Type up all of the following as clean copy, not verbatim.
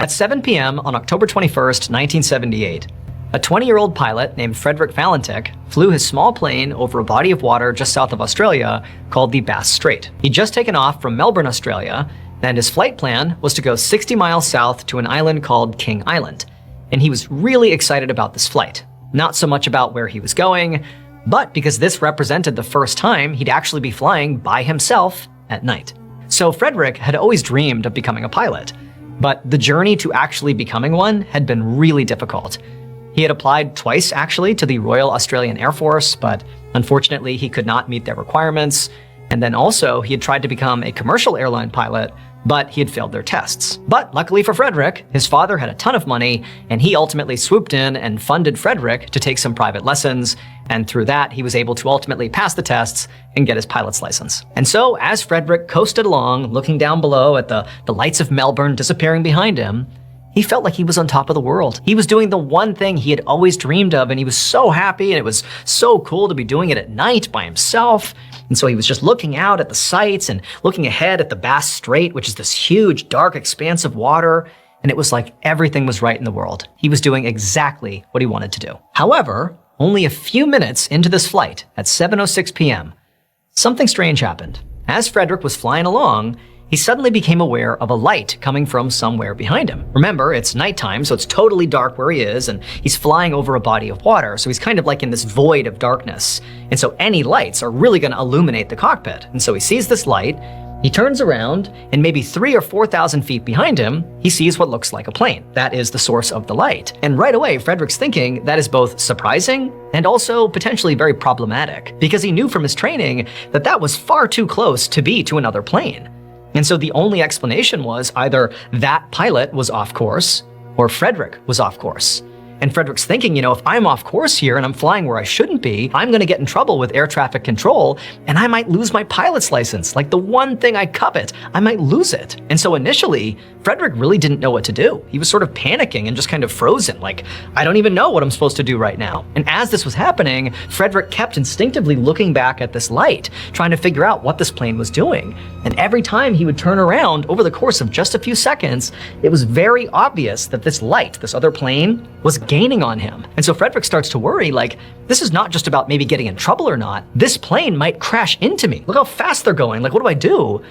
At 7 p.m. on October 21st, 1978, a 20-year-old pilot named Frederick Valentic flew his small plane over a body of water just south of Australia called the Bass Strait. He'd just taken off from Melbourne, Australia, and his flight plan was to go 60 miles south to an island called King Island. And he was really excited about this flight. Not so much about where he was going, but because this represented the first time he'd actually be flying by himself at night. So Frederick had always dreamed of becoming a pilot, but the journey to actually becoming one had been really difficult. He had applied twice, actually, to the Royal Australian Air Force, but unfortunately he could not meet their requirements. And then also, he had tried to become a commercial airline pilot, but he had failed their tests. But luckily for Frederick, his father had a ton of money, and he ultimately swooped in and funded Frederick to take some private lessons, and through that, he was able to ultimately pass the tests and get his pilot's license. And so, as Frederick coasted along, looking down below at the lights of Melbourne disappearing behind him, he felt like he was on top of the world. He was doing the one thing he had always dreamed of, and he was so happy, and it was so cool to be doing it at night by himself. And so he was just looking out at the sights and looking ahead at the Bass Strait, which is this huge, dark expanse of water, and it was like everything was right in the world. He was doing exactly what he wanted to do. However, only a few minutes into this flight, at 7:06 p.m., something strange happened. As Frederick was flying along, he suddenly became aware of a light coming from somewhere behind him. Remember, it's nighttime, so it's totally dark where he is, and he's flying over a body of water, so he's kind of like in this void of darkness. And so any lights are really gonna illuminate the cockpit. And so he sees this light, he turns around, and maybe 3,000 or 4,000 feet behind him, he sees what looks like a plane. That is the source of the light. And right away, Frederick's thinking that is both surprising and also potentially very problematic, because he knew from his training that that was far too close to be to another plane. And so the only explanation was either that pilot was off course or Frederick was off course. And Frederick's thinking, if I'm off course here and I'm flying where I shouldn't be, I'm gonna get in trouble with air traffic control and I might lose my pilot's license. Like the one thing I covet, I might lose it. And so initially, Frederick really didn't know what to do. He was sort of panicking and just kind of frozen, like, I don't even know what I'm supposed to do right now. And as this was happening, Frederick kept instinctively looking back at this light, trying to figure out what this plane was doing. And every time he would turn around over the course of just a few seconds, it was very obvious that this light, this other plane, was gaining on him. And so Frederick starts to worry, like, this is not just about maybe getting in trouble or not. This plane might crash into me. Look how fast they're going. Like, what do I do?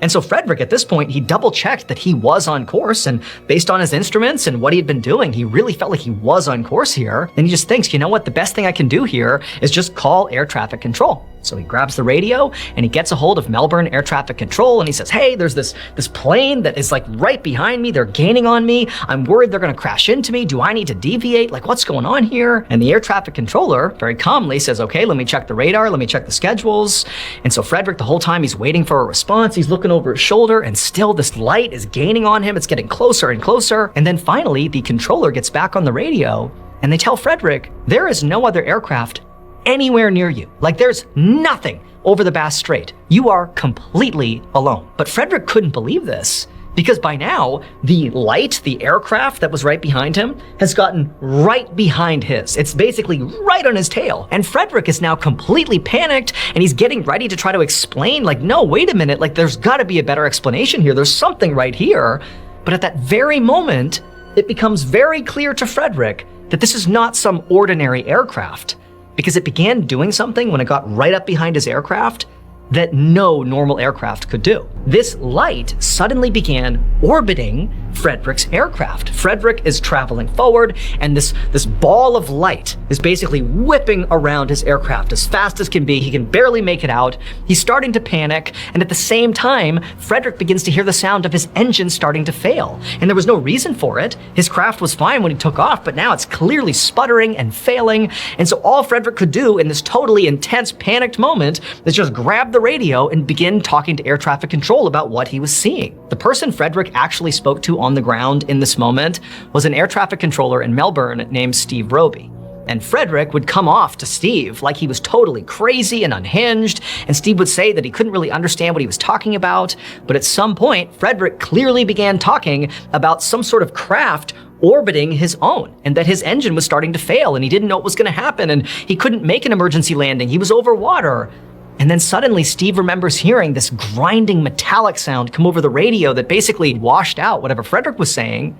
And so Frederick, at this point, he double-checked that he was on course, and based on his instruments and what he had been doing, he really felt like he was on course here. And he just thinks, you know what, the best thing I can do here is just call air traffic control. So he grabs the radio and he gets a hold of Melbourne Air Traffic Control and he says, hey, there's this plane that is like right behind me. They're gaining on me. I'm worried they're gonna crash into me. Do I need to deviate? Like, what's going on here? And the air traffic controller very calmly says, okay, let me check the radar. Let me check the schedules. And so Frederick, the whole time he's waiting for a response, he's looking over his shoulder and still this light is gaining on him. It's getting closer and closer. And then finally the controller gets back on the radio and they tell Frederick, there is no other aircraft anywhere near you. Like there's nothing over the Bass Strait. You are completely alone. But Frederick couldn't believe this because by now the light, the aircraft that was right behind him has gotten right behind his. It's basically right on his tail. And Frederick is now completely panicked and he's getting ready to try to explain like, no, wait a minute, like there's gotta be a better explanation here. There's something right here. But at that very moment, it becomes very clear to Frederick that this is not some ordinary aircraft, because it began doing something when it got right up behind his aircraft that no normal aircraft could do. This light suddenly began orbiting Frederick's aircraft. Frederick is traveling forward, and this ball of light is basically whipping around his aircraft as fast as can be. He can barely make it out. He's starting to panic, and at the same time, Frederick begins to hear the sound of his engine starting to fail. And there was no reason for it. His craft was fine when he took off, but now it's clearly sputtering and failing. And so all Frederick could do in this totally intense, panicked moment is just grab the radio and begin talking to air traffic control about what he was seeing. The person Frederick actually spoke to on the ground in this moment was an air traffic controller in Melbourne named Steve Roby. And Frederick would come off to Steve like he was totally crazy and unhinged, and Steve would say that he couldn't really understand what he was talking about, but at some point, Frederick clearly began talking about some sort of craft orbiting his own, and that his engine was starting to fail, and he didn't know what was gonna happen, and he couldn't make an emergency landing, he was over water. And then suddenly Steve remembers hearing this grinding metallic sound come over the radio that basically washed out whatever Frederick was saying.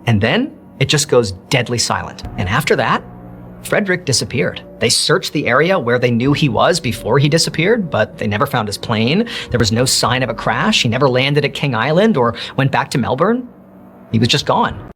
And then it just goes deadly silent. And after that, Frederick disappeared. They searched the area where they knew he was before he disappeared, but they never found his plane. There was no sign of a crash. He never landed at King Island or went back to Melbourne. He was just gone.